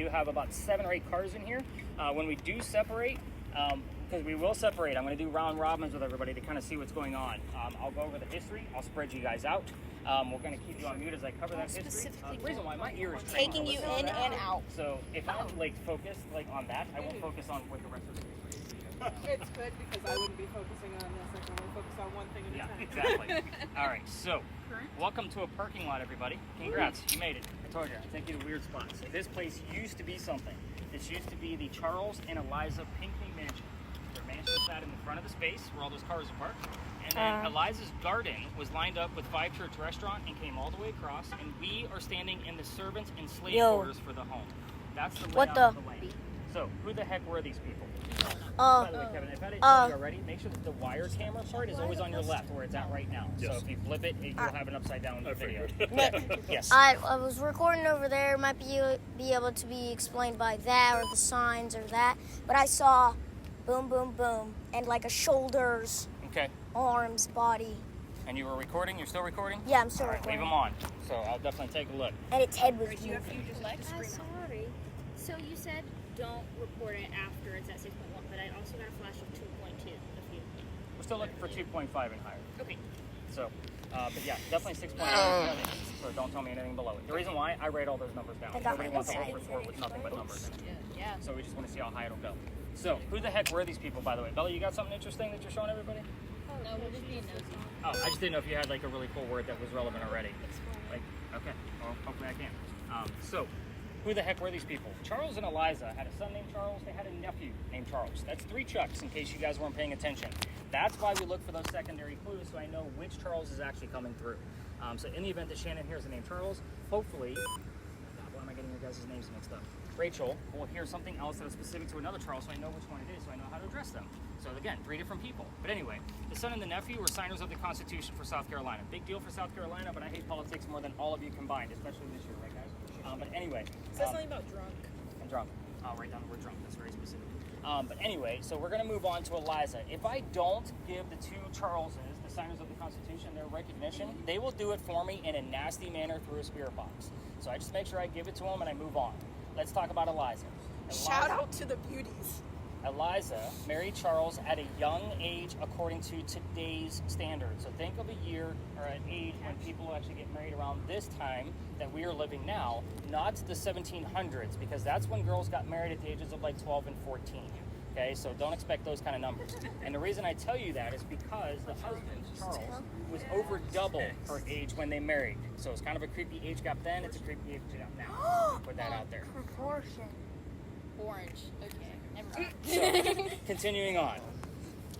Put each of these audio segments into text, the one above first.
do have about 7 or 8 cars in here. When we do separate, because we will separate, I'm going to do round robins with everybody to kind of see what's going on. I'll go over the history. I'll spread you guys out. We're going to keep you on mute as I cover that history. The reason why my ear is taking you in and out. So if I'm like focused like on that, I won't focus on what the rest of the history is. It's good because I wouldn't be focusing on this. I can only focus on one thing at a time. Exactly. All right, so welcome to a parking lot, everybody. Congrats, you made it. I told you, I take you to weird spots. This place used to be something. This used to be the Charles and Eliza Pinckney Mansion. Their mansion sat in the front of the space where all those cars are parked. And then Eliza's garden was lined up with Five Church Restaurant and came all the way across. And we are standing in the servants and slave quarters for the home. That's the layout of the land. So, who the heck were these people? By the way, Kevin, if I didn't tell you already, make sure that the wire camera part is always on your left where it's at right now. Yes. So if you flip it, you'll have an upside down video. Yes. I was recording over there. It might be able to be explained by that or the signs or that. But I saw boom, boom, boom, and like a shoulders, arms, body. And you were recording? You're still recording? Yeah, I'm still recording. recording. Leave them on. So I'll definitely take a look. And its head was You just like sorry. So you said don't report it after it's at 6.1, but I also got a flash of 2.2. We're still looking for 2.5 and higher. Okay. So, but yeah, definitely 6.8. So don't tell me anything below it. The reason why, I write all those numbers down. Nobody wants a whole report with nothing but numbers in it. Yeah. So we just want to see how high it'll go. So, who the heck were these people, by the way? Bella, you got something interesting that you're showing everybody? No, we're just being nosy. Oh, I just didn't know if you had like a really cool word that was relevant already. Like, okay, well, hopefully I can. So, who the heck were these people? Charles and Eliza had a son named Charles. They had a nephew named Charles. That's 3 Chucks, in case you guys weren't paying attention. That's why we look for those secondary clues, so I know which Charles is actually coming through. So in the event that Shannon hears the name Charles, hopefully, why am I getting your guys' names mixed up? Rachel will hear something else that is specific to another Charles, so I know which one it is, so I know how to address them. So again, 3 different people. But anyway, the son and the nephew were signers of the Constitution for South Carolina. Big deal for South Carolina, but I hate politics more than all of you combined, especially this year, right guys? But anyway. It says something about drunk. And drunk. I'll write down the word drunk. That's very specific. But anyway, so we're going to move on to Eliza. If I don't give the 2 Charleses, the signers of the Constitution, their recognition, they will do it for me in a nasty manner through a spirit box. So I just make sure I give it to them and I move on. Let's talk about Eliza. Shout out to the beauties. Eliza married Charles at a young age according to today's standards. So think of a year or an age when people actually get married around this time that we are living now, not the 1700s, because that's when girls got married at the ages of like 12 and 14. Okay, so don't expect those kind of numbers. And the reason I tell you that is because the husband, Charles, was over double her age when they married. So it's kind of a creepy age gap then, it's a creepy age gap now. Put that out there. Proportion. Orange. Okay. Never mind. So, continuing on.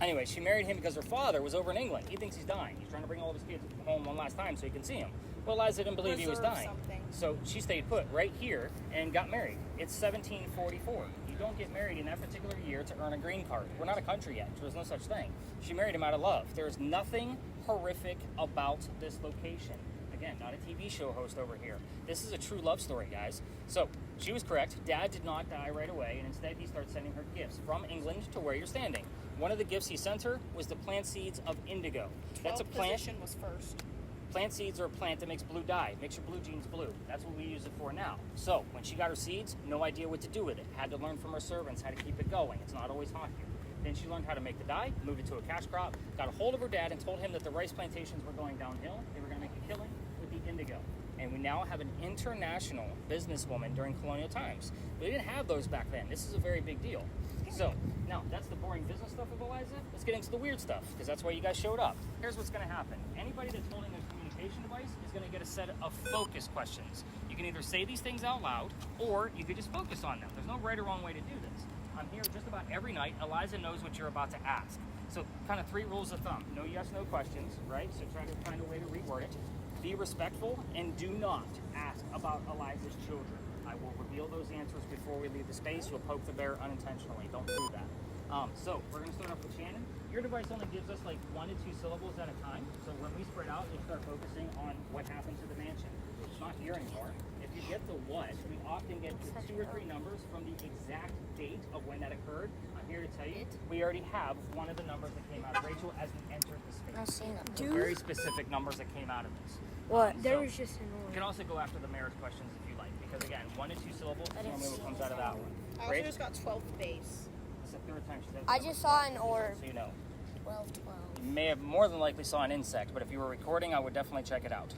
Anyway, she married him because her father was over in England. He thinks he's dying. He's trying to bring all of his kids home one last time so he can see him. Well, Eliza didn't believe he was dying. So she stayed put right here and got married. It's 1744. You don't get married in that particular year to earn a green card. We're not a country yet. There's no such thing. She married him out of love. There's nothing horrific about this location. Again, not a TV show host over here. This is a true love story, guys. So, she was correct. Dad did not die right away, and instead he starts sending her gifts from England to where you're standing. One of the gifts he sent her was the plant seeds of indigo. That's a plant. Position was first. Plant seeds are a plant that makes blue dye, makes your blue jeans blue. That's what we use it for now. So, when she got her seeds, no idea what to do with it. Had to learn from her servants how to keep it going. It's not always hot here. Then she learned how to make the dye, moved it to a cash crop, got a hold of her dad and told him that the rice plantations were going downhill. They were going to make a killing with the indigo. And we now have an international businesswoman during colonial times. We didn't have those back then. This is a very big deal. So, now, that's the boring business stuff of Eliza. Let's get into the weird stuff, because that's why you guys showed up. Here's what's going to happen. Anybody that's holding a communication device is going to get a set of focus questions. You can either say these things out loud, or you could just focus on them. There's no right or wrong way to do this. I'm here just about every night. Eliza knows what you're about to ask. So, kind of 3 rules of thumb. No yes, no questions, right? So try to find a way to reword it. Be respectful, and do not ask about Eliza's children. I will reveal those answers before we leave the space. You'll poke the bear unintentionally. Don't do that. So we're going to start off with Shannon. Your device only gives us like 1 to 2 syllables at a time. So when we spread out, you'll start focusing on what happened to the mansion. It's not here anymore. If you get the what, we often get the 2 or 3 numbers from the exact date of when that occurred. I'm here to tell you, we already have one of the numbers that came out of Rachel as we entered the space. I've seen it. So very specific numbers that came out of this. What? There was just you can also go after the marriage questions if you like, Because again, 1 to 2 syllables is I didn't normally what see comes out of that one. I also Great. just got 12th base. It's the third time she said I that. just saw an orb. So you know. 12. You may have more than likely saw an insect, but if you were recording, I would definitely check it out.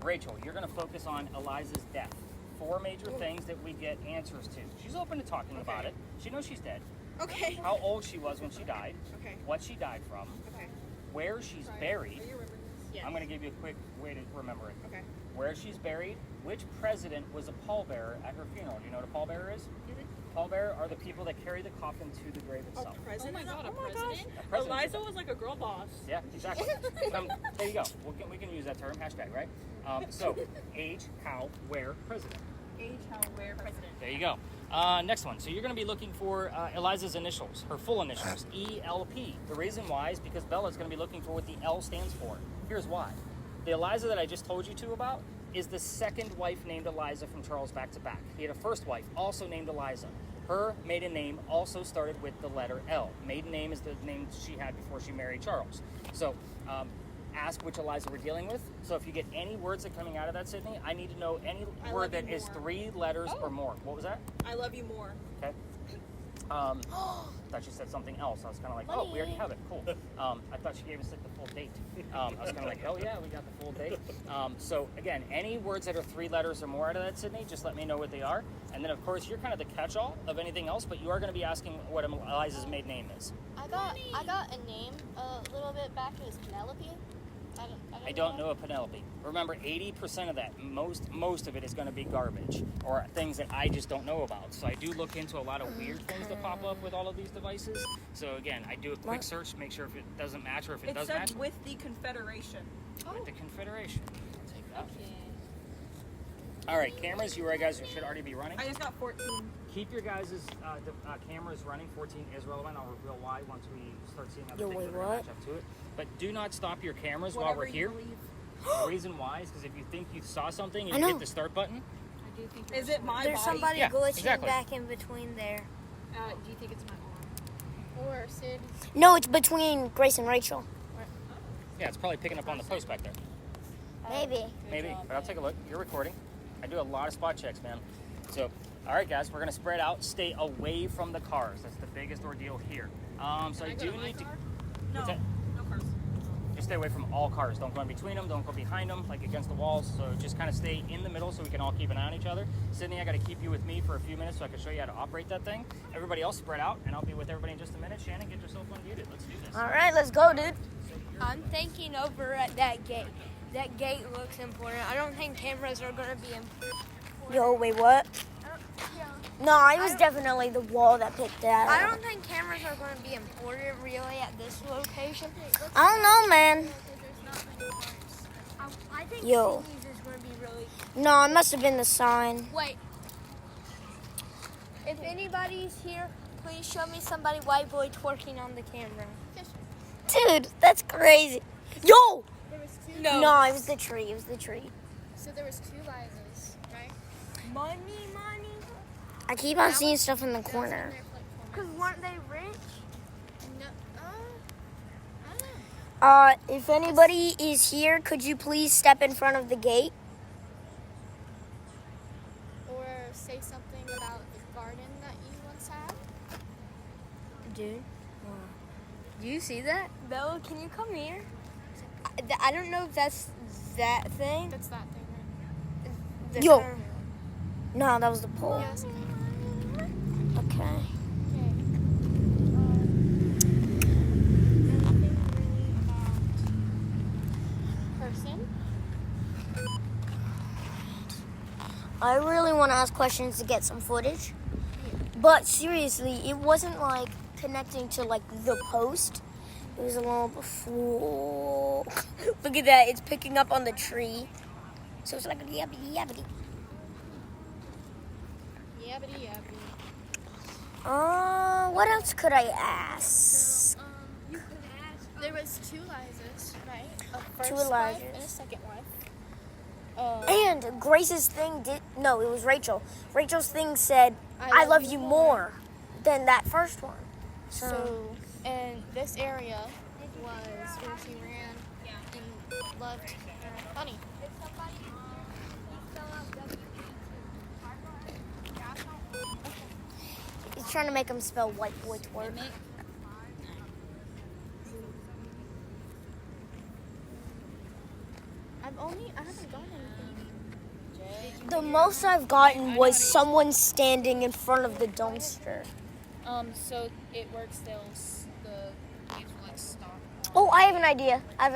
Rachel, you're going to focus on Eliza's death. 4 major things that we get answers to. She's open to talking about it. She knows she's dead. Okay. How old she was when she died. Okay. What she died from. Okay. Where she's buried. Are you remembering this? Yes. I'm going to give you a quick way to remember it. Okay. Where she's buried, which president was a pallbearer at her funeral. Do you know what a pallbearer is? Pallbearer are the people that carry the coffin to the grave itself. President? Oh my God, a gosh. president? A president. Eliza was like a girl boss. Yeah, exactly. There you go. We can use that term, hashtag, right? So, age, how, where, president. Age, how, where, president. There you go. Next one. So you're going to be looking for Eliza's initials, her full initials, ELP. The reason why is because Bella's going to be looking for what the L stands for. Here's why. The Eliza that I just told you about is the second wife named Eliza from Charles back to back. He had a first wife, also named Eliza. Her maiden name also started with the letter L. Maiden name is the name she had before she married Charles. So ask which Eliza we're dealing with. So if you get any words that are coming out of that, Sydney, I need to know any I word love that you is more. 3 letters Oh. or more. What was that? I love you more. Okay. Thought she said something else. I was kind of like, oh, we already have it. Cool. I thought she gave us like the full date. I was kind of like, oh yeah, we got the full date. So again, any words that are 3 letters or more out of that, Sydney, just let me know what they are. And then of course you're kind of the catch-all of anything else, but you are going to be asking what Eliza's maiden name is. I got a name a little bit back. It was Penelope. I don't know a Penelope. Remember, 80% of that, most of it is going to be garbage or things that I just don't know about. So I do look into a lot of weird things that pop up with all of these devices. So again, I do a quick search to make sure if it doesn't match or if it It does said match. with the Confederation. With the Confederation. I'll take that. All right, cameras, you guys should already be running. I just got 14. Keep your guys' cameras running. 14 is relevant. I'll reveal why once we start seeing other things that are gonna match up to it. But do not stop your cameras while we're here. The reason why is because if you think you saw something and you hit the start button, I do think Is it my There's body? somebody Yeah, glitching exactly. back in between there. do you think it's my arm? Or Sid? No, it's between Grace and Rachel. yeah, it's probably picking up on the post back there. Maybe. Maybe, but I'll take a look. You're recording. I do a lot of spot checks, man. So, all right, guys, we're gonna spread out. Stay away from the cars. That's the biggest ordeal here. So I do need to. No. What's that? No cars. Just stay away from all cars. Don't go in between them. Don't go behind them, like against the walls. So just kind of stay in the middle so we can all keep an eye on each other. Sydney, I got to keep you with me for a few minutes so I can show you how to operate that thing. Everybody else spread out, and I'll be with everybody in just a minute. Shannon, get yourself unmuted. Let's do this. All right, let's go, dude. I'm thinking over at that gate. That gate looks important. I don't think cameras are going to be important. Yo, wait, what? No, it was definitely the wall that picked that I up. don't think cameras are going to be important really at this location. I don't know, man. I think Yo. Sydney's is going to be really... No, it must have been the sign. Wait. If anybody's here, please show me somebody white boy twerking on the camera. Dude, that's crazy. Yo! There was 2. No, it was the tree. It was the tree. So there was 2 Lizas, right? Money. I keep on seeing stuff in the That was been corner. there for like 4 Because months. weren't they rich? No, I don't know. If anybody is here, could you please step in front of the gate? Or say something about the garden that you once had. Dude. Do you see that? Bella, can you come here? I don't know if that's that thing. That's that thing, right? The Yo. terminal. No, that was the pole. Yeah, that's okay. Okay. Okay. Anything really about person? I really want to ask questions to get some footage. But seriously, it wasn't like connecting to like the post. It was a little before. Look at that, it's picking up on the tree. So it's like a yabbity yabbity. Yabbity yabbity. What else could I ask? You could ask. There was 2 Lizas, right? A first 2 wife Elizas. and a second wife. And Grace's thing did. No, it was Rachel. Rachel's thing said, I love you more than that first one. So, and this area was where she ran and loved Honey. trying to make him spell white boy twerk. I haven't gotten anything. The most I've gotten was someone standing in front of the dumpster. So it works. The games will like stop. Oh, I have an idea. And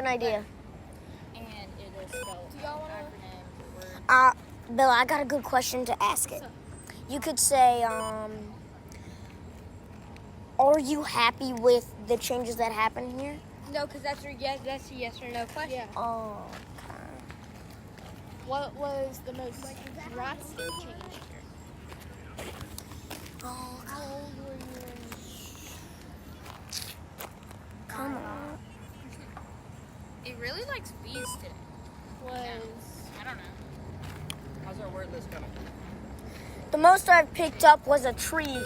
it'll spell Do y'all wanna- acronym, word. Bill, I got a good question to ask it. You could say, are you happy with the changes that happened here? No, because that's a yes or no question. Yeah. Oh, What was the most drastic change? oh, How old were you? come on. It really likes bees today. Was I don't know. How's our word list coming? The most I've picked up was a tree. What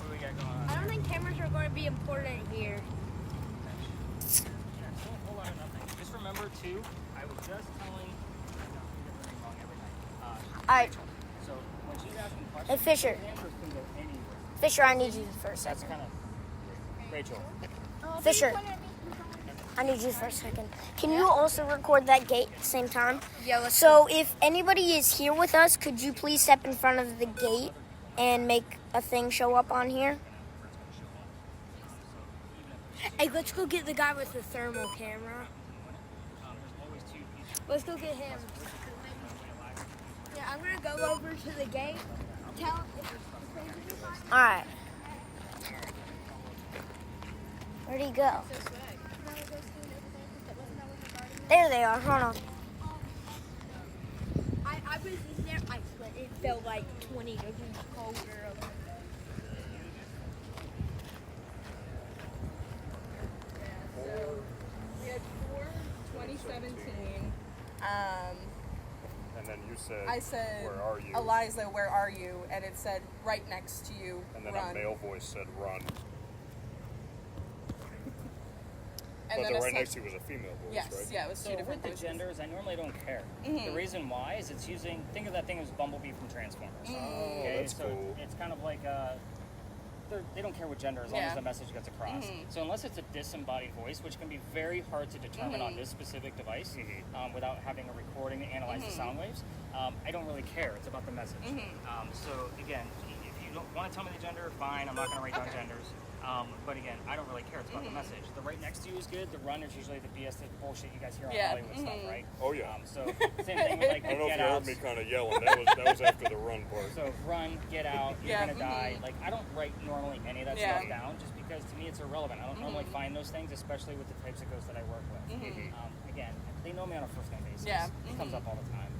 do we got going on? I don't think cameras are going to be important here. Yeah, still a whole lot of nothing. Just remember, too, I was just telling. I know, I get everything wrong every night. All right, So when she's asking questions, Hey, Fisher. the answers can go anywhere. Fisher, I need you for a That's second. kind of Rachel. Fisher, I need you for a second. Can you also record that gate at the same time? Yeah, let's So if anybody is here with us, could you please step in front of the gate and make a thing show up on here? Hey, let's go get the guy with the thermal camera. There's always two people. Let's go get him. Yeah, I'm gonna go over to the gate. Tell him All right. Where'd he go? There they are. Hold on. I was in there. I swear it felt like 20 degrees colder. So we had 2017. And then you said, I said, where are you? Eliza, where are you? And it said, right next to you, And then run. a male voice said, run. And But then the a right sec- next to you was a female voice, Yes, right? yeah, it was So two with different the voices. genders, I normally don't care. Mhm. The reason why is it's using. Think of that thing as Bumblebee from Transformers. Oh, that's so cool. it's kind of like they don't care what gender as long Yeah. as the message gets across. Mhm. So unless it's a disembodied voice, which can be very hard to determine on Mhm. this specific device, Mhm. without having a recording to analyze the sound waves, I don't really care. It's about the message. So again, if you don't want to tell me the gender, fine. I'm not going to write down genders. But again, I don't really care. It's about the message. The right next to you is good. The run is usually the BS bullshit you guys hear on Yeah, Hollywood stuff, right? Oh, yeah. So same thing with like I don't know the if get you heard outs. me kind of yelling. That was after the run part. So run, get out, you're Yeah, gonna die. Like I don't write normally any of that Yeah. stuff down just because to me it's irrelevant. I don't normally find those things, especially with the types of ghosts that I work with. Again, they know me on a first name basis. Yeah. It comes up all the time.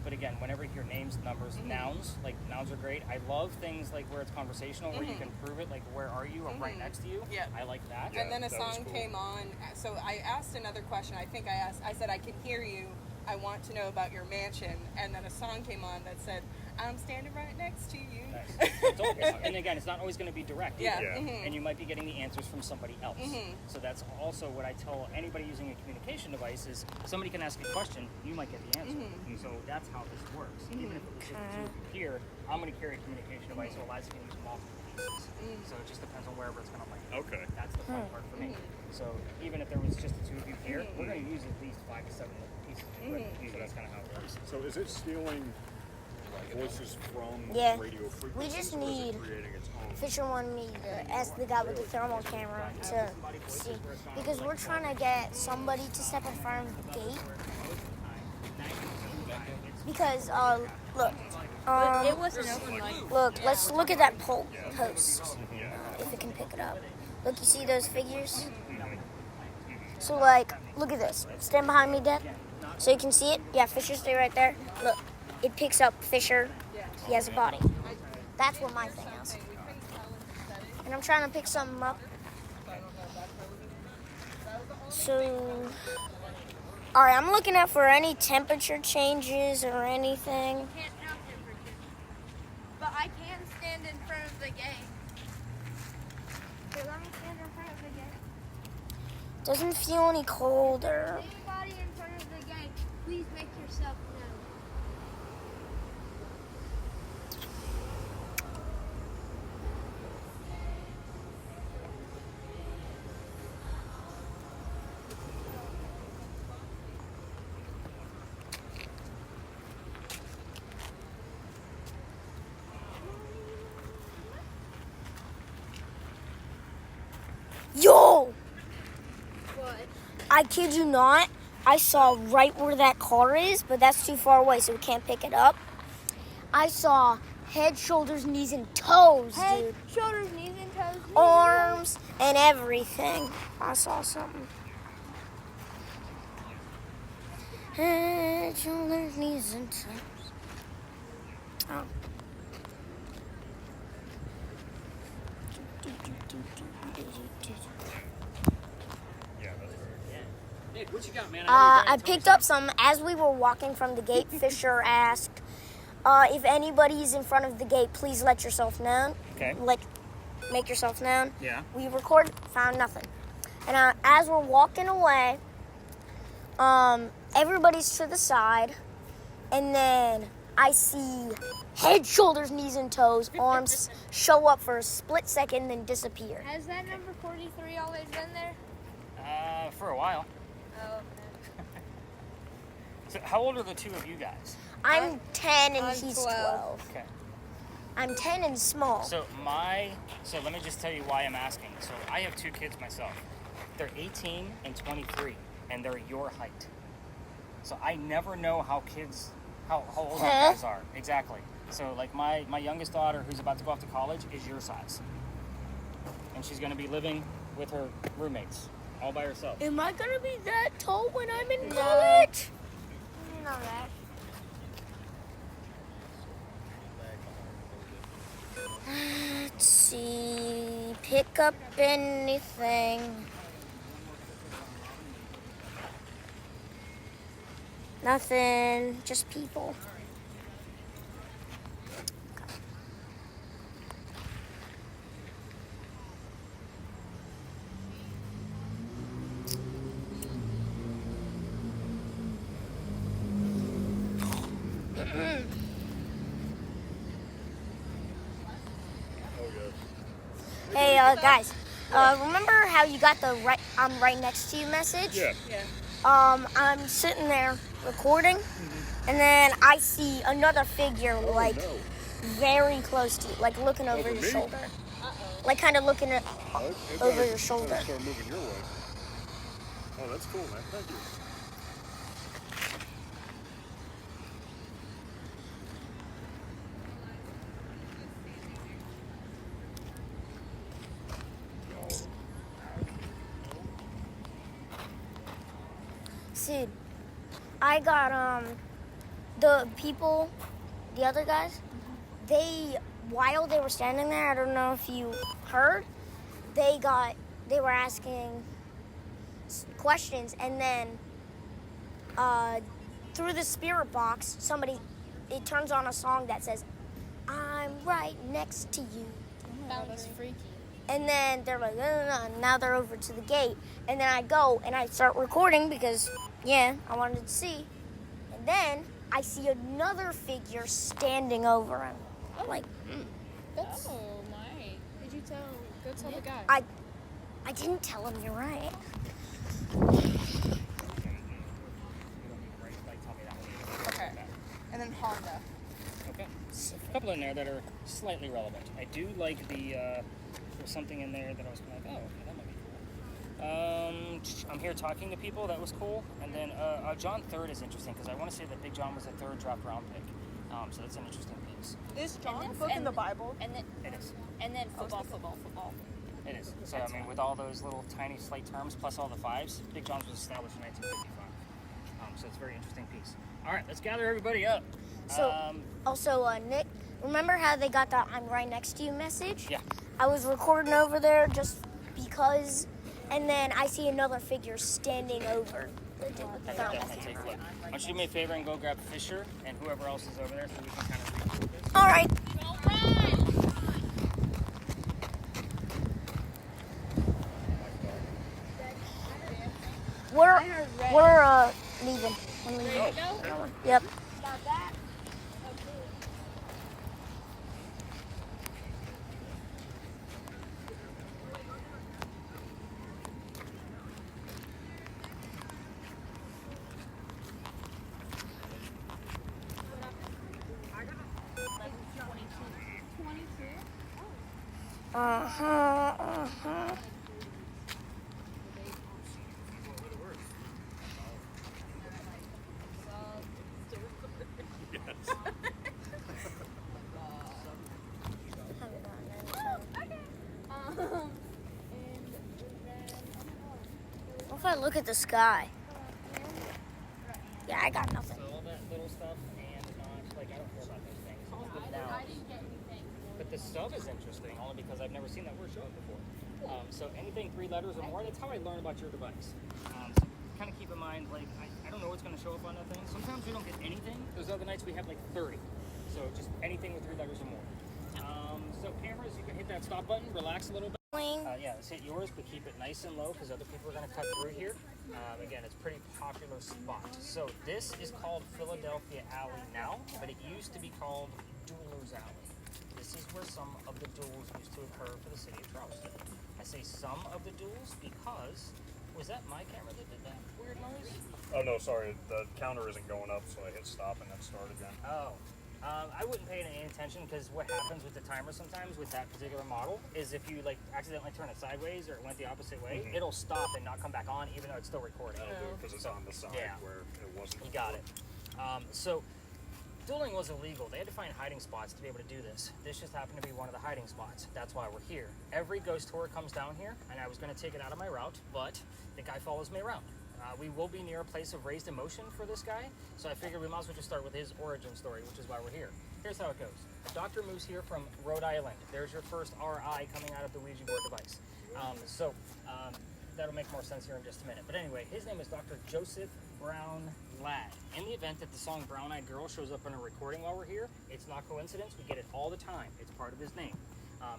But again, whenever you hear names, numbers, nouns, like nouns are great. I love things like where it's conversational, where you can prove it, like where are you or right next to you. Yeah. I like that. Yeah, And then a that was song cool. came on. So I asked another question. I think I said, I can hear you. I want to know about your mansion. And then a song came on that said, I'm standing right next to you. Nice. And again, it's not always going to be direct. Yeah. either. Yeah. And you might be getting the answers from somebody else. So that's also what I tell anybody using a communication device is somebody can ask a question, you might get the answer. So that's how this works. Even if it was just the two of you here, I'm going to carry a communication device, so Eliza can use multiple pieces. So it just depends on wherever it's going to land. Okay. That's the fun part for me. So even if there was just the two of you here, we're going to use at least 5 to 7 pieces of equipment. So that's kind of how it works. So is it stealing voices from Yeah. radio frequencies? We just or is it need- creating its own? Fisher wanted me to ask the guy with the thermal camera to see, because we're trying to get somebody to step in front of the gate. Because look, It wasn't open like. look, let's look at that post. If it can pick it up. Look, you see those figures? So like, look at this. Stand behind me, Deb. So you can see it. Yeah, Fisher, stay right there. Look, it picks up Fisher. He has a body. That's what my thing is. And I'm trying to pick something up. So, all right, I'm looking out for any temperature changes or anything. Can't tell temperature. But I can stand in front of the gate. Here, let me stand in front of the gate. Doesn't feel any colder. Anybody in front of the gate, please make yourself known. Yo! What? I kid you not. I saw right where that car is, but that's too far away, so we can't pick it up. I saw head, shoulders, knees, and toes, Head, dude. shoulders, knees, and toes. Arms and everything. I saw something. Head, shoulders, knees, and toes. Oh. Yeah, that's right. Nick, what you got, man? I picked up some as we were walking from the gate. Fisher asked, if anybody's in front of the gate, please let yourself known. Okay. Make yourself known. Yeah. We recorded, found nothing. And as we're walking away, everybody's to the side, and then I see head, shoulders, knees, and toes, arms show up for a split second, then disappear. Has that number 43 always been there? For a while. Oh, okay. So how old are the two of you guys? I'm 10 and I'm he's 12. 12. Okay. I'm 10 and small. So let me just tell you why I'm asking. So I have two kids myself. They're 18 and 23, and they're your height. So I never know how old my guys are. Exactly. So like my youngest daughter, who's about to go off to college, is your size. And she's gonna be living with her roommates, all by herself. Am I gonna be that tall when I'm in college? Not that. Let's see. Pick up anything. Nothing. Just people. Hey, guys. Remember how you got the I'm right next to you message? Yeah. I'm sitting there recording, and then I see another figure No. very close to you, like looking over Over your me? shoulder, like kind of looking at It over better- your shoulder. better Start moving your way. Oh, that's cool, man. Thank you. Sid, I got the people, the other guys. While they were standing there, I don't know if you heard, they were asking questions, and then through the spirit box, it turns on a song that says, "I'm right next to you." That was freaky. And then they're like, and now they're over to the gate. And then I go and I start recording because, I wanted to see. And then I see another figure standing over him. Like, That's nice. Did you go tell the guy? I didn't tell him you're right. Okay. And then Honda. Okay. A couple in there that are slightly relevant. I do like there's something in there that I was kind of like, oh, okay, that might be cool. I'm here talking to people. That was cool. And then John Third is interesting because I want to say that Big John was a third draft round pick. So that's an interesting piece. Is John a book in the Bible? And then It is. football. It is. So I mean, with all those little tiny slight terms plus all the fives, Big John's was established in 1955. So it's a very interesting piece. All right, let's gather everybody up. So, also, Nick, remember how they got the "I'm right next to you" message? Yeah. I was recording over there just because, and then I see another figure standing over the dude with the thermal Definitely take a camera. look. Why don't you do me a favor and go grab Fisher and whoever else is over there so we can kind of read through this. All right. We're leaving. I'm leaving. Yep. I look at the sky? Yeah, I got nothing. So all that little stuff and not, like, I don't care about those things. I didn't get anything. But the sub is interesting, only because I've never seen that word show up before. So anything 3 letters or more, that's how I learn about your device. So kind of keep in mind, like, I don't know what's going to show up on that thing. Sometimes we don't get anything. Those other nights we have like 30. So just anything with 3 letters or more. So cameras, you can hit that stop button, relax a little bit. Yeah, let's hit yours, but keep it nice and low because other people are going to cut through here. Again, it's a pretty popular spot. So this is called Philadelphia Alley now, but it used to be called Duelers Alley. This is where some of the duels used to occur for the city of Charleston. I say some of the duels because, was that my camera that did that weird noise? Oh no, sorry, the counter isn't going up, so I hit stop and then start again. Oh. I wouldn't pay any attention because what happens with the timer sometimes with that particular model is if you like accidentally turn it sideways or it went the opposite way, it'll stop and not come back on even though it's still recording. Because it's on the side where it wasn't. You got it. So dueling was illegal. They had to find hiding spots to be able to do this. This just happened to be one of the hiding spots. That's why we're here. Every ghost tour comes down here, and I was going to take it out of my route, but the guy follows me around. We will be near a place of raised emotion for this guy, so I figured we might as well just start with his origin story, which is why we're here. Here's how it goes. The doctor moves here from Rhode Island. There's your first RI coming out of the Ouija board device. That'll make more sense here in just a minute. But anyway, his name is Dr. Joseph Brown Ladd. In the event that the song Brown Eyed Girl shows up in a recording while we're here, it's not coincidence. We get it all the time. It's part of his name.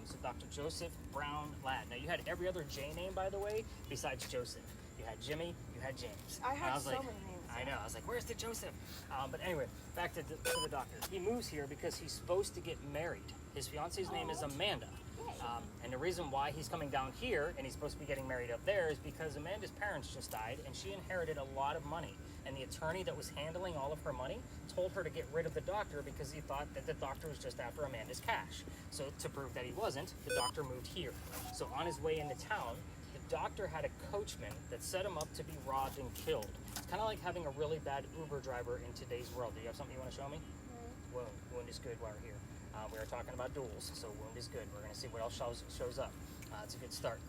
So Dr. Joseph Brown Ladd. Now, you had every other J name, by the way, besides Joseph. You had Jimmy, you had James. I had so like, many names. I know. I was like, where's the Joseph? But anyway, back to the doctor. He moves here because he's supposed to get married. His fiance's name is Amanda. And the reason why he's coming down here and he's supposed to be getting married up there is because Amanda's parents just died and she inherited a lot of money. And the attorney that was handling all of her money told her to get rid of the doctor because he thought that the doctor was just after Amanda's cash. So to prove that he wasn't, the doctor moved here. So on his way into town, the doctor had a coachman that set him up to be robbed and killed. It's kind of like having a really bad Uber driver in today's world. Do you have something you want to show me? Wound is good while we're here. We are talking about duels, so wound is good. We're going to see what else shows up. It's a good start.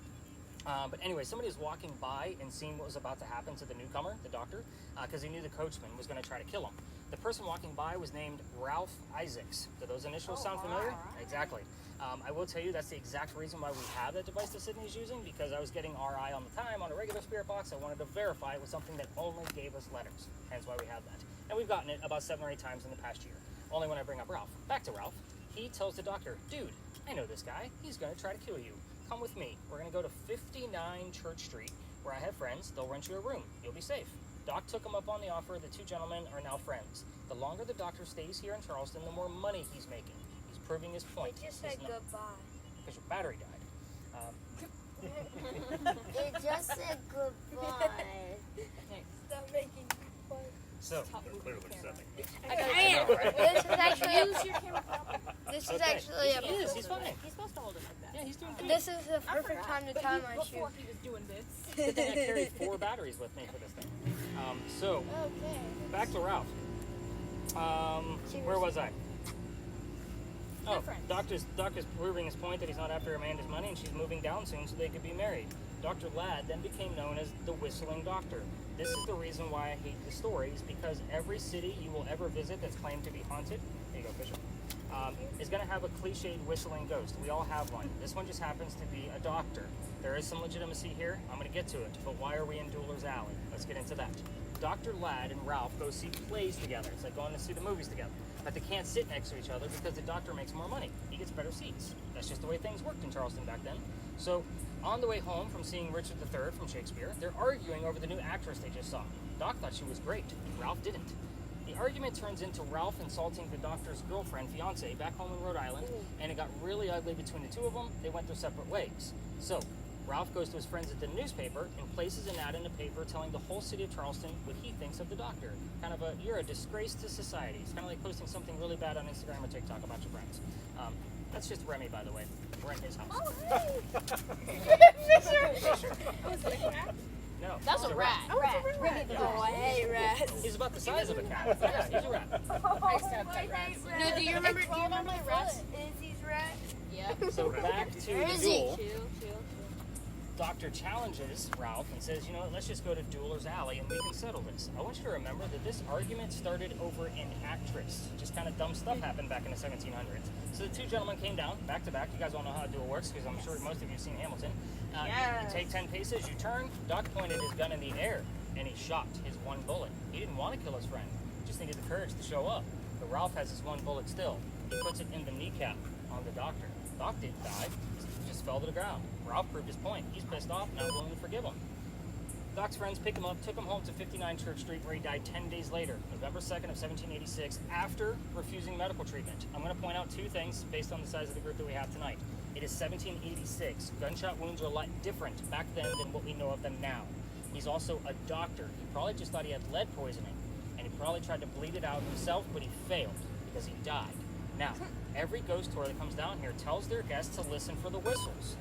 But anyway, somebody was walking by and seeing what was about to happen to the newcomer, the doctor, because he knew the coachman was going to try to kill him. The person walking by was named Ralph Isaacs. Do those initials sound familiar? Exactly. I will tell you that's the exact reason why we have that device that Sydney's using, because I was getting RI on the time on a regular spirit box. I wanted to verify it was something that only gave us letters, hence why we have that. And we've gotten it about 7 or 8 times in the past year, only when I bring up Ralph. Back to Ralph. He tells the doctor, dude, I know this guy. He's going to try to kill you. Come with me. We're going to go to 59 Church Street, where I have friends. They'll rent you a room. You'll be safe. Doc took him up on the offer. The 2 gentlemen are now friends. The longer the doctor stays here in Charleston, the more money he's making. He's proving his point. It just said goodbye. Because your battery died. It just said goodbye. Stop making fun. So, Clearly setting. This is actually This is actually he is. He's fine. He's supposed to hold it like that. Yeah, he's doing good. This is the perfect time to time my shoe. Before he was doing this. Good thing I carried 4 batteries with me for this thing. So, Okay. back to Ralph. Where was I? Oh, doctor's proving his point that he's not after Amanda's money and she's moving down soon so they could be married. Dr. Ladd then became known as the Whistling Doctor. This is the reason why I hate the stories, because every city you will ever visit that's claimed to be haunted, there you go, Fisher, is going to have a cliched whistling ghost. We all have one. This one just happens to be a doctor. There is some legitimacy here. I'm going to get to it, but why are we in Duelers Alley? Let's get into that. Dr. Ladd and Ralph go see plays together. It's like going to see the movies together. But they can't sit next to each other because the doctor makes more money. He gets better seats. That's just the way things worked in Charleston back then. So on the way home from seeing Richard III from Shakespeare, they're arguing over the new actress they just saw. Doc thought she was great. Ralph didn't. The argument turns into Ralph insulting the doctor's girlfriend, fiance, back home in Rhode Island, and it got really ugly between the 2 of them. They went their separate ways. So Ralph goes to his friends at the newspaper and places an ad in the paper telling the whole city of Charleston what he thinks of the doctor. Kind of you're a disgrace to society. It's kind of like posting something really bad on Instagram or TikTok about your friends. That's just Remy, by the way. We're in his house. Oh, hey! No. That's a rat. Oh, I hate rats. He's about the size of a cat. Yeah, he's a rat. I used to have pet rats. No, do you remember the rats? Izzy's rat? Yeah. So back to Where the is he? duel. Chill. Doctor challenges Ralph and says, you know what, let's just go to Dueler's Alley and we can settle this. I want you to remember that this argument started over an actress. Just kind of dumb stuff happened back in the 1700s. So the two gentlemen came down, back to back. You guys all know how a duel works because I'm sure most of you have seen Hamilton. You take 10 paces, you turn. Doc pointed his gun in the air and he shot his one bullet. He didn't want to kill his friend. He just needed the courage to show up. But Ralph has his one bullet still. He puts it in the kneecap on the doctor. Doc didn't die. He just fell to the ground. Ralph proved his point. He's pissed off, not willing to forgive him. Doc's friends picked him up, took him home to 59 Church Street, where he died 10 days later, November 2nd of 1786, after refusing medical treatment. I'm going to point out two things based on the size of the group that we have tonight. It is 1786. Gunshot wounds are a lot different back then than what we know of them now. He's also a doctor. He probably just thought he had lead poisoning, and he probably tried to bleed it out himself, but he failed because he died. Now, every ghost tour that comes down here tells their guests to listen for the whistles.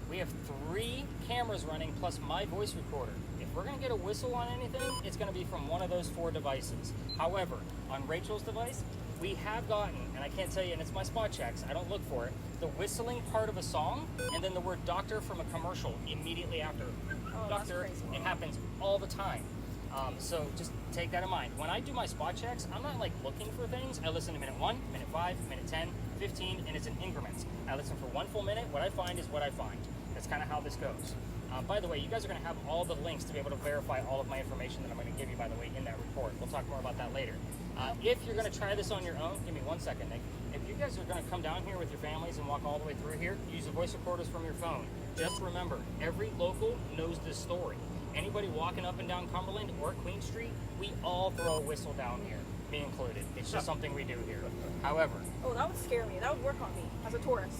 We have 3 cameras running plus my voice recorder. If we're going to get a whistle on anything, it's going to be from one of those 4 devices. However, on Rachel's device, we have gotten, and I can't tell you, and it's my spot checks, I don't look for it, the whistling part of a song, and then the word doctor from a commercial immediately after. Doctor, it happens all the time. So just take that in mind. When I do my spot checks, I'm not like looking for things. I listen to minute 1, minute 5, minute 10, 15, and it's in increments. I listen for 1 full minute. What I find is what I find. That's kind of how this goes. By the way, you guys are going to have all the links to be able to verify all of my information that I'm going to give you, by the way, in that report. We'll talk more about that later. If you're going to try this on your own, give me 1 second, Nick. If you guys are going to come down here with your families and walk all the way through here, use the voice recorders from your phone. Just remember, every local knows this story. Anybody walking up and down Cumberland or Queen Street, we all throw a whistle down here, me included. It's just something we do here. However, oh, that would scare me. That would work on me as a tourist.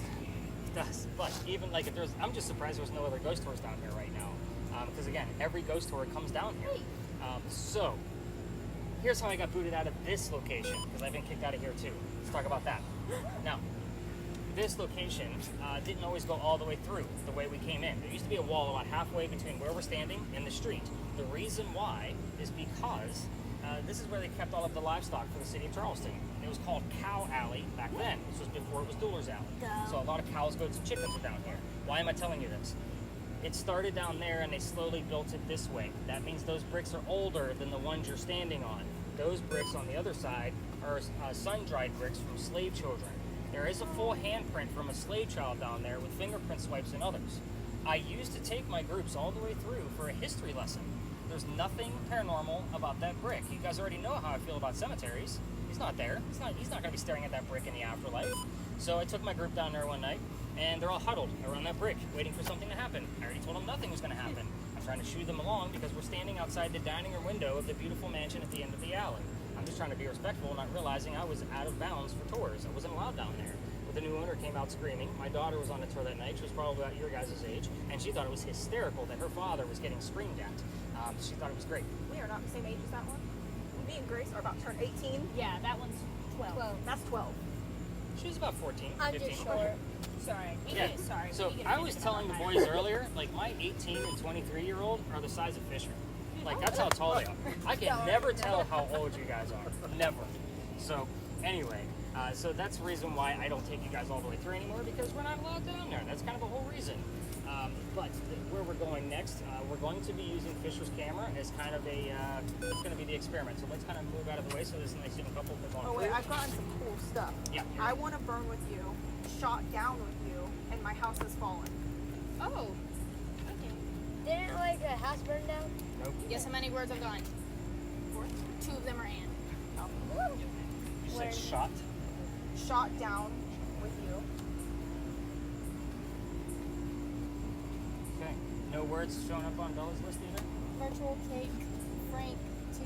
it does. But even like if there's, I'm just surprised there's no other ghost tours down here right now. Because again, every ghost tour comes down here. So here's how I got booted out of this location, because I've been kicked out of here too. Let's talk about that. Now, this location didn't always go all the way through the way we came in. There used to be a wall about halfway between where we're standing and the street. The reason why is because this is where they kept all of the livestock for the city of Charleston. It was called Cow Alley back then. This was before it was Dueler's Alley. So a lot of cows, goats, and chickens are down here. Why am I telling you this? It started down there and they slowly built it this way. That means those bricks are older than the ones you're standing on. Those bricks on the other side are sun-dried bricks from slave children. There is a full handprint from a slave child down there with fingerprint swipes and others. I used to take my groups all the way through for a history lesson. There's nothing paranormal about that brick. You guys already know how I feel about cemeteries. He's not there. He's not going to be staring at that brick in the afterlife. So I took my group down there one night, and they're all huddled around that brick, waiting for something to happen. I already told them nothing was going to happen. I'm trying to shoo them along because we're standing outside the dining room window of the beautiful mansion at the end of the alley. I'm just trying to be respectful, not realizing I was out of bounds for tours. I wasn't allowed down there. But the new owner came out screaming. My daughter was on the tour that night. She was probably about your guys' age, and she thought it was hysterical that her father was getting screamed at. She thought it was great. We are not the same age as that one. Me and Grace are about to turn 18. Yeah, that one's 12. That's 12. She was about 14, I'm 15. just short. Sorry. Sorry. So I was telling the boys earlier, like my 18 and 23-year-old are the size of Fisher. Like that's how tall they are. I can never tell how old you guys are. Never. So anyway, so that's the reason why I don't take you guys all the way through anymore, because we're not allowed down there. That's kind of a whole reason. But where we're going next, we're going to be using Fisher's camera as kind of a, it's going to be the experiment. So let's kind of move out of the way so there's a nice even couple of them on. Oh wait, I've gotten some cool stuff. Yeah. I want to burn with you, shot down with you, and my house has fallen. Oh. Didn't like a house burn down? Nope. Guess how many words I've gotten? 2 of them are and. You said shot? Shot down with you. Okay. No words showing up on Bella's list either? Virtual cake, Frank, 2,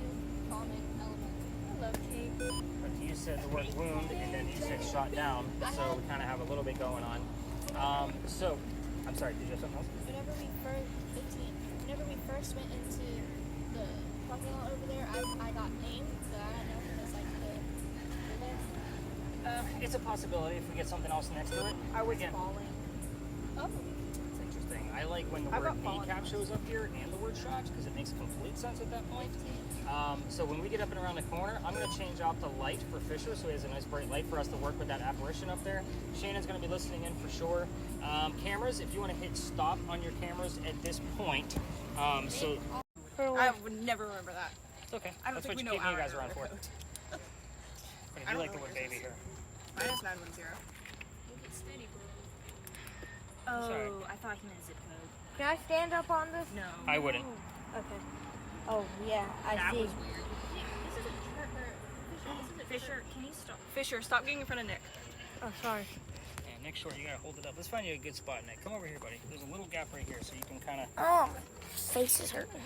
common, element. I love cake. But you said the word wound, and then you said shot down, so we kind of have a little bit going on. So, I'm sorry, did you have something else? Whenever we first went into the parking lot over there, I got named, so I don't know if it was like the there. It's a possibility if we get something else next to it. I was Again, falling. Oh. it's interesting. I like when the I word got fallen. kneecap shows up here and the word shot, because it makes complete sense at that point. So when we get up and around the corner, I'm going to change out the light for Fisher so he has a nice bright light for us to work with that apparition up there. Shannon's going to be listening in for sure. Cameras, if you want to hit stop on your cameras at this point. I would never remember that. It's okay. I don't That's think what we you know keep you our guys around for. code. But if I you don't like the know word what yours baby is. here. -910. Sorry. Oh, I thought he meant zip code. Can I stand up on this? No. I wouldn't. Okay. Oh yeah, I That see. was weird. This isn't Fisher, can you stop? Fisher, stop getting in front of Nick. Oh sorry. And Nick Short, you gotta hold it up. Let's find you a good spot, Nick. Come over here, buddy. There's a little gap right here, so you can kind of. Oh, my face is hurting.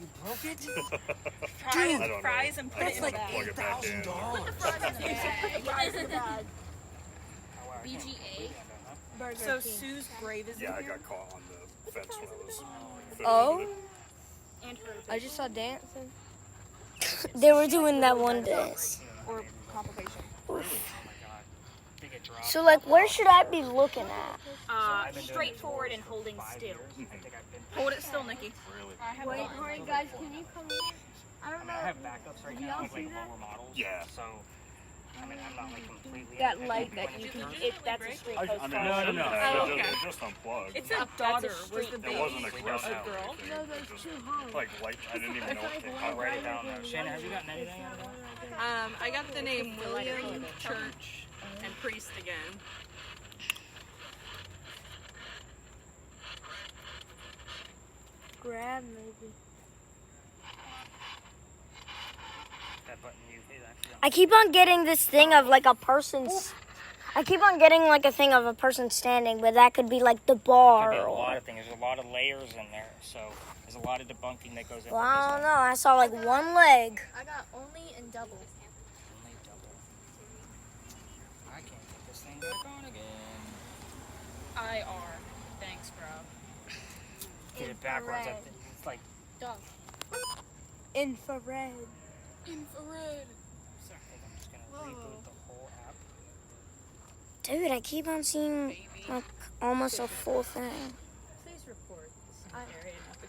You broke it? Fries, I don't know. fries and put it in the bag. Plug it back in. Oh, wow, I can't BGA. believe that, huh? Burger So King. Sue's grave is Yeah, I in here? got caught on the fence when I was fiddling Oh, with it. And her. I just saw dancing. They were doing that one dance. Or complication? Oh my god. They get dropped. So, like, where should I be looking at? I've been doing Straight this forward for and holding 5 still. years. I think I've been. Hold it still, Nikki. Really? Wait, guys, can you come here? I I don't mean, know. I have backups right now, of, like that? lower models. Yeah. So, I mean, I'm not like completely. That independent light that when you it can- comes- If that's a straight I post. mean, No. Oh, okay. it just unplugged. It's a daughter. Was street. the It baby wasn't a We gross don't out know. girl? or anything. No, It there's just, two homes. like light. I didn't even know what came I'll out. write it down there. Shannon, have you gotten anything out of that? I got the name William Church and priest again. Grab maybe. That button you hit actually. I keep on getting this thing of like a person's. I keep on getting like a thing of a person standing, but that could be like the bar. Could be a Or, lot of things. There's a lot of layers in there, so there's a lot of debunking that goes into well, this I don't one. know. I saw like one leg. I got only in double. Only double. I can't get this thing back on again. IR. Thanks, bro. Get it backwards. Infrared. It's like. Dog. Infrared. Infrared. Sorry, I'm just gonna reboot the whole app. Dude, I keep on seeing like almost a full thing. Please report this area, not the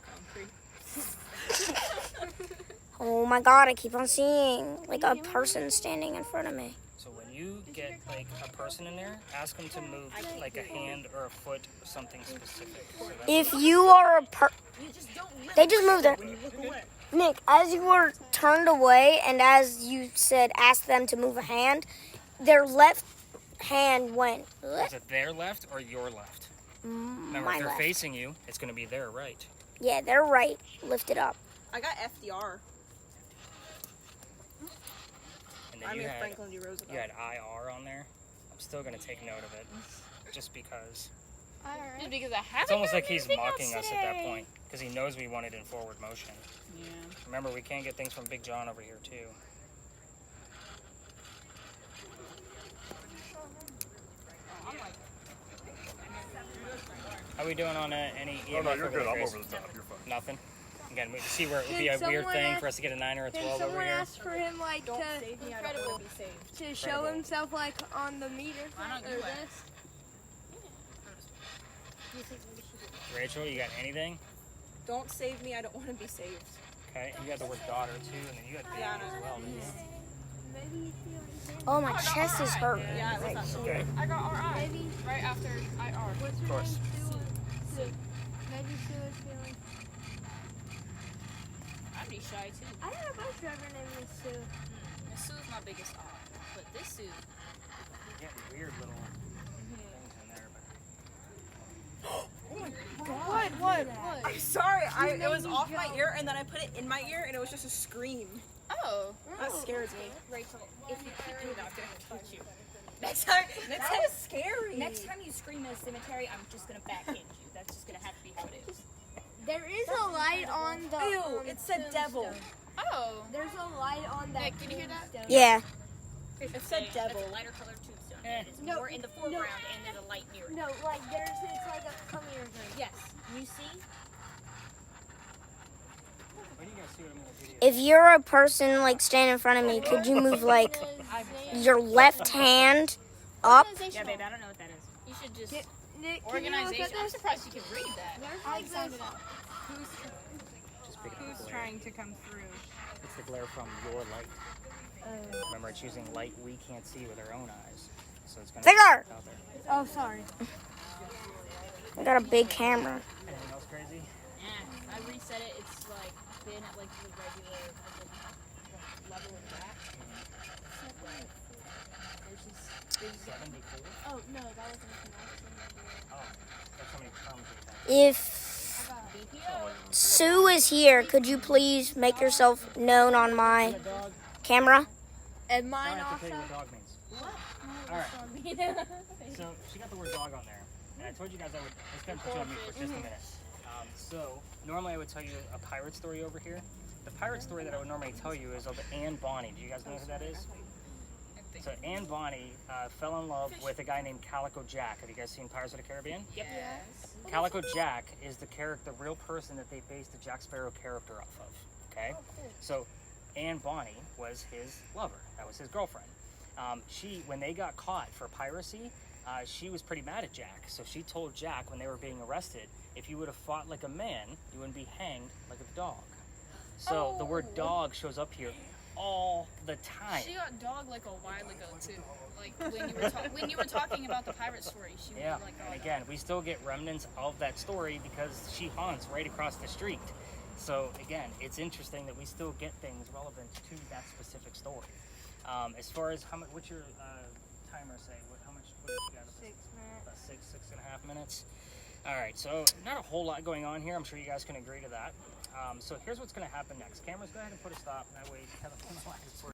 concrete. Oh my god, I keep on seeing like a person standing in front of me. So when you get like a person in there, ask them to move like a hand or a foot or something specific. So that's If you are a they just moved there. Nick, as you were turned away and as you said ask them to move a hand, their left hand went is it their left or your left? Remember, my if they're left. facing you, it's going to be their right. Yeah, their right lifted up. I got FDR. And then I you mean had Franklin D. Roosevelt. you had IR on there. I'm still going to take note of it, just because. Just because I haven't It's almost done like he's anything mocking else us at that today. point, because he knows we want it in forward motion. Yeah. Remember, we can't get things from Big John over here too. How we doing on any EMF? Oh no, you're over good. there, I'm Grace? over the top. You're fine. Nothing. Again, we see where it would Can be a weird someone thing ask- for us to get a 9 or a Can 12 over someone here. ask for him like Don't save me, I don't Incredible. want to be saved. to show Incredible. himself like on the meter? Why don't or you this? Rachel, you got anything? Don't save me, I don't want to be saved. Okay, you got the word daughter too, and then you got baby Yeah, as well. didn't you? Maybe he's feeling Oh, my chest is hurting. Yeah, it was right not Okay. I got RI Maybe. right after IR. What's her Of course. name? Sue. Maybe Sue is feeling. I'd be shy too. I had a bus driver named Miss Sue. Miss Sue's my biggest odd, but this Sue. You're getting weird little things in there, but What? What? I'm sorry, it made was me off my jump. ear and then I put it in my ear and it was just a scream. Oh. That scares me. Rachel, if you keep doing that, I'm gonna hit you. Next time, that was scary. Next time you scream in a cemetery, I'm just gonna backhand you. That's just gonna have to be how it is. There is a light on the. Ew, it said devil. tombstone. Oh. There's a light on that. Nick, did you hear that? tombstone. Yeah. It said devil. That's a lighter colored tombstone. Eh. It is No, more in the foreground and there's a light near it. No, like it's like a come here thing. Yes, you see? what do you guys see what I'm gonna do? If you're a person like standing in front of me, could you move like your left hand up? Yeah, babe, I don't know what that is. You should just. Nick, can you look Organization. at I'm this? surprised you can read that. There's like this. Just big enough Who's glare. trying to come through? It's the glare from your light. Remember, it's using light we can't see with our own eyes. So it's going to Figure! out there. Oh, sorry. I got a big camera. Anything else crazy? Yeah, I reset it. It's like been at like the regular level of that. There's 74? oh no, that wasn't a Oh, that's how many terms we have. If BPO. Sue is here, could you please make yourself known on my Dog? camera? And I mine don't have to also. tell you what dog means. Alright. So she got the word dog on there, and I told you guys I would just kind of put you on mute for just a minute. So normally I would tell you a pirate story over here. The pirate story that I would normally tell you is of Anne Bonny. Do you guys know who that is? So Anne Bonny fell in love with a guy named Calico Jack. Have you guys seen Pirates of the Caribbean? Yep. Calico Jack is the character, the real person that they based the Jack Sparrow character off of. Okay, so Anne Bonny was his lover. That was his girlfriend. When they got caught for piracy, she was pretty mad at Jack. So she told Jack when they were being arrested, if you would have fought like a man, you wouldn't be hanged like a dog. So the word dog shows up here all the time. She got dog like a while ago too. Like when you were talking about the pirate story, she Yeah, was like, oh, and again, we still get remnants of that story because she haunts right across the street. So again, it's interesting that we still get things relevant to that specific story. As far as how much, what's your timer say? How much? What you got? 6 minutes. About 6.5 minutes. All right, so not a whole lot going on here. I'm sure you guys can agree to that. So here's what's going to happen next. Cameras, go ahead and put a stop. That way, you have a